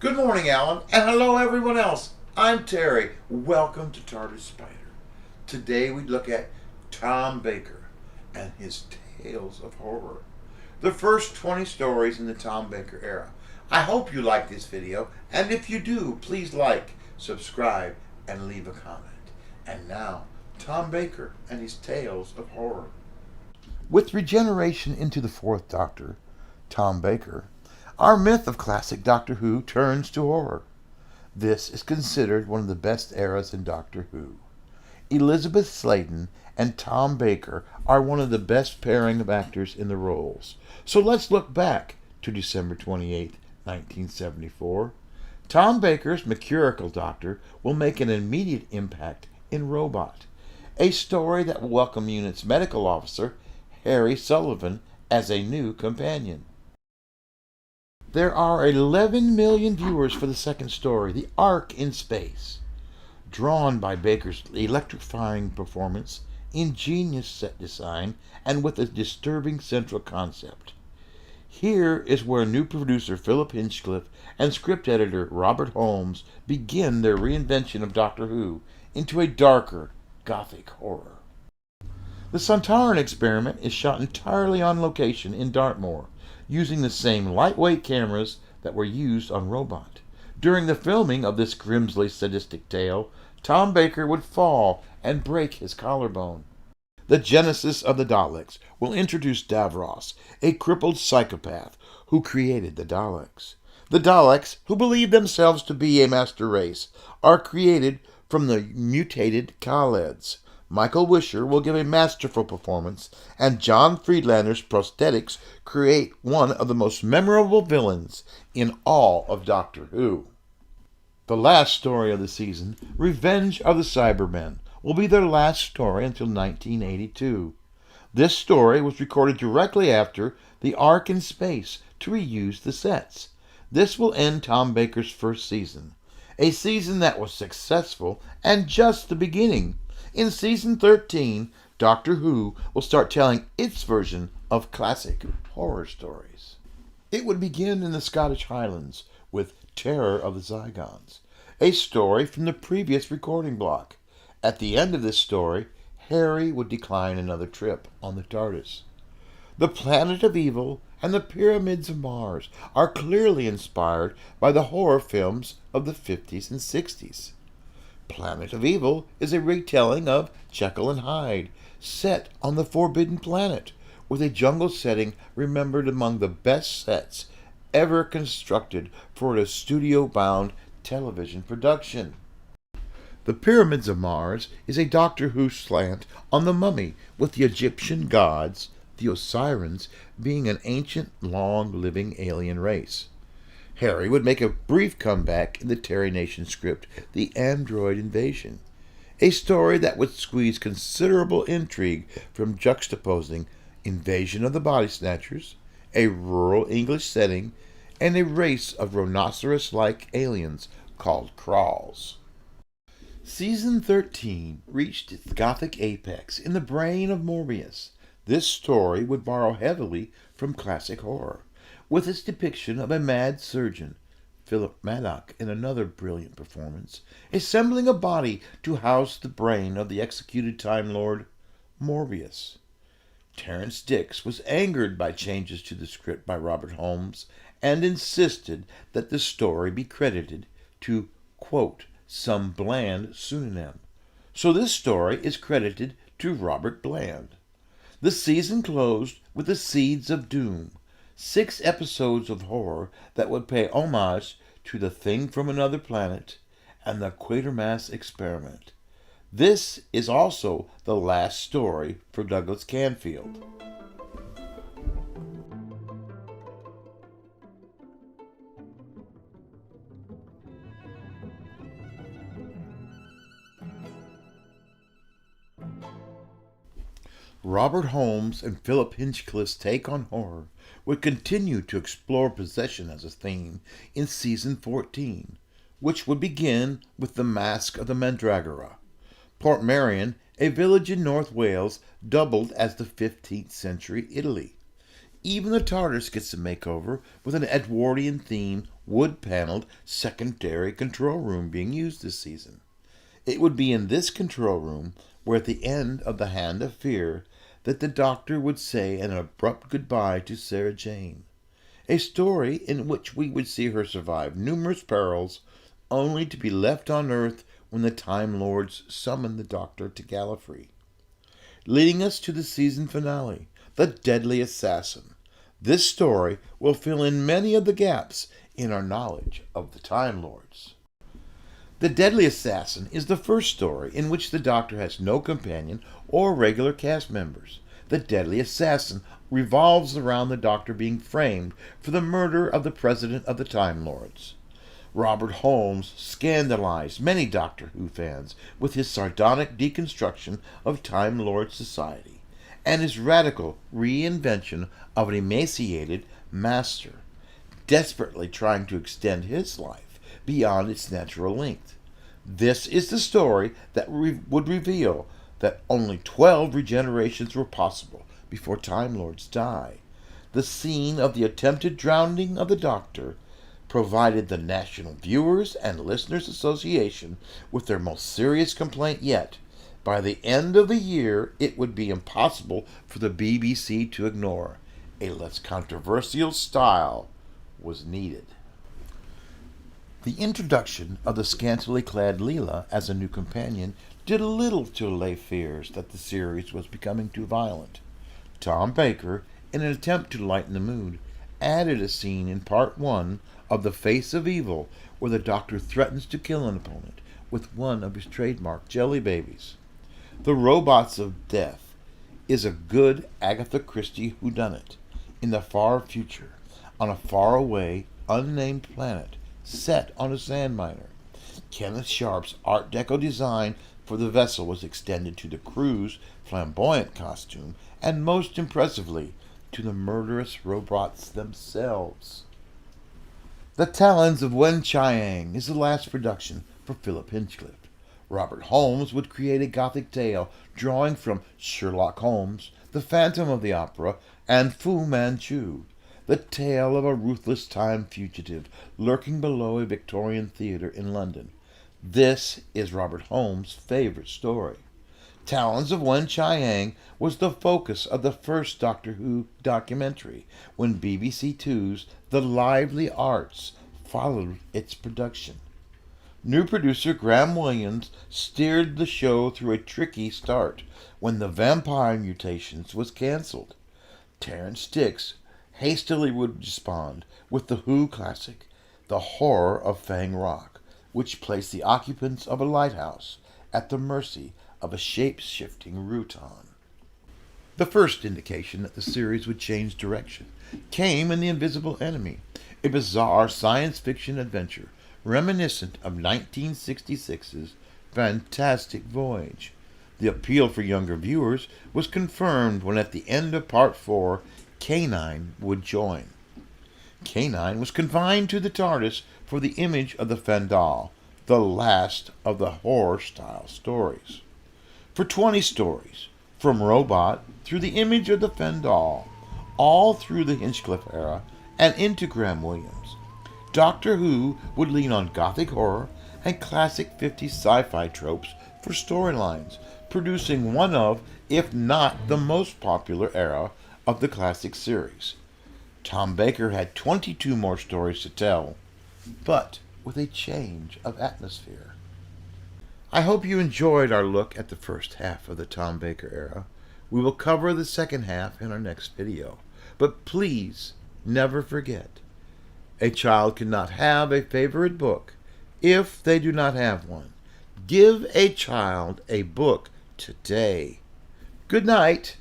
Good morning, Alan, and hello, everyone else. I'm Terry. Welcome to TARDIS Spider. Today we look at Tom Baker and his Tales of Horror. The first 20 stories in the Tom Baker era. I hope you like this video, and if you do, please like, subscribe, and leave a comment. And now, Tom Baker and his Tales of Horror. With regeneration into the Fourth Doctor, Tom Baker, our myth of classic Doctor Who turns to horror. This is considered one of the best eras in Doctor Who. Elizabeth Sladen and Tom Baker are one of the best pairing of actors in the roles. So let's look back to December 28, 1974. Tom Baker's mercurial Doctor will make an immediate impact in Robot, a story that will welcome Unit's medical officer, Harry Sullivan, as a new companion. There are 11 million viewers for the second story, The Ark in Space. Drawn by Baker's electrifying performance, ingenious set design, and with a disturbing central concept. Here is where new producer Philip Hinchcliffe and script editor Robert Holmes begin their reinvention of Doctor Who into a darker, gothic horror. The Sontaran experiment is shot entirely on location in Dartmoor, using the same lightweight cameras that were used on Robot. During the filming of this grimly sadistic tale, Tom Baker would fall and break his collarbone. The genesis of the Daleks will introduce Davros, a crippled psychopath who created the Daleks. The Daleks, who believe themselves to be a master race, are created from the mutated Khaleds. Michael Wisher will give a masterful performance, and John Friedlander's prosthetics create one of the most memorable villains in all of Doctor Who. The last story of the season, Revenge of the Cybermen, will be their last story until 1982. This story was recorded directly after The Ark in Space to reuse the sets. This will end Tom Baker's first season, a season that was successful and just the beginning. In Season 13, Doctor Who will start telling its version of classic horror stories. It would begin in the Scottish Highlands with Terror of the ZYGONS, a story from the previous recording block. At the end of this story, Harry would decline another trip on the TARDIS. The Planet of Evil and the Pyramids of Mars are clearly inspired by the horror films of the 50s and 60s. Planet of Evil is a retelling of Jekyll and Hyde, set on the Forbidden Planet, with a jungle setting remembered among the best sets ever constructed for a studio-bound television production. The Pyramids of Mars is a Doctor Who slant on the Mummy, with the Egyptian gods, the Osirians, being an ancient, long-living alien race. Harry would make a brief comeback in the Terry Nation script, The Android Invasion, a story that would squeeze considerable intrigue from juxtaposing Invasion of the Body Snatchers, a rural English setting, and a race of rhinoceros-like aliens called Kralls. Season 13 reached its gothic apex in the brain of Morbius. This story would borrow heavily from classic horror, with its depiction of a mad surgeon, Philip Maddock in another brilliant performance, assembling a body to house the brain of the executed Time Lord, Morbius. Terrence Dicks was angered by changes to the script by Robert Holmes and insisted that the story be credited to, quote, some Bland pseudonym. So this story is credited to Robert Bland. The season closed with The Seeds of Doom, 6 episodes of horror that would pay homage to The Thing from Another Planet and the Quatermass Experiment. This is also the last story for Douglas Canfield. Robert Holmes and Philip Hinchcliffe's take on horror would continue to explore possession as a theme in Season 14, which would begin with the Masque of the Mandragora. Portmeirion, a village in North Wales, doubled as the 15th century Italy. Even the TARDIS gets a makeover with an Edwardian theme wood-paneled secondary control room being used this season. It would be in this control room where at the end of The Hand of Fear that the Doctor would say an abrupt goodbye to Sarah Jane, a story in which we would see her survive numerous perils only to be left on Earth when the Time Lords summon the Doctor to Gallifrey. Leading us to the season finale, The Deadly Assassin. This story will fill in many of the gaps in our knowledge of the Time Lords. The Deadly Assassin is the first story in which the Doctor has no companion or regular cast members. The Deadly Assassin revolves around the Doctor being framed for the murder of the President of the Time Lords. Robert Holmes scandalized many Doctor Who fans with his sardonic deconstruction of Time Lord society and his radical reinvention of an emaciated master, desperately trying to extend his life beyond its natural length. This is the story that would reveal that only 12 regenerations were possible before Time Lords die. The scene of the attempted drowning of the Doctor provided the National Viewers and Listeners Association with their most serious complaint yet. By the end of the year, it would be impossible for the BBC to ignore. A less controversial style was needed. The introduction of the scantily clad Leela as a new companion did little to allay fears that the series was becoming too violent. Tom Baker, in an attempt to lighten the mood, added a scene in Part 1 of The Face of Evil where the Doctor threatens to kill an opponent with one of his trademark jelly babies. The Robots of Death is a good Agatha Christie whodunit in the far future, on a faraway, unnamed planet set on a sand miner. Kenneth Sharp's Art Deco design for the vessel was extended to the crew's flamboyant costume and, most impressively, to the murderous robots themselves. The Talons of WENG-CHIANG is the last production for Philip Hinchcliffe. Robert Holmes would create a Gothic tale drawing from Sherlock Holmes, The Phantom of the Opera, and Fu Manchu, the tale of a ruthless time fugitive lurking below a Victorian theatre in London. This is Robert Holmes' favorite story. Talons of WENG-CHIANG was the focus of the first Doctor Who documentary when BBC Two's The Lively Arts followed its production. New producer Graham Williams steered the show through a tricky start when The Vampire Mutations was cancelled. Terrance Dicks hastily would respond with the Who classic, The Horror of Fang Rock, which placed the occupants of a lighthouse at the mercy of a shape-shifting Rutan. The first indication that the series would change direction came in The Invisible Enemy, a bizarre science fiction adventure reminiscent of 1966's Fantastic Voyage. The appeal for younger viewers was confirmed when at the end of Part 4, K9 would join. K9 was confined to the TARDIS for the image of the FENDAHL, the last of the horror-style stories. For 20 stories, from Robot through the image of the FENDAHL, all through the Hinchcliffe era and into Graham Williams, Doctor Who would lean on Gothic horror and classic 50s sci-fi tropes for storylines, producing one of, if not the most popular era of the classic series. Tom Baker had 22 more stories to tell, but with a change of atmosphere. I hope you enjoyed our look at the first half of the Tom Baker era. We will cover the second half in our next video, but please never forget, a child cannot have a favorite book if they do not have one. Give a child a book today. Good night.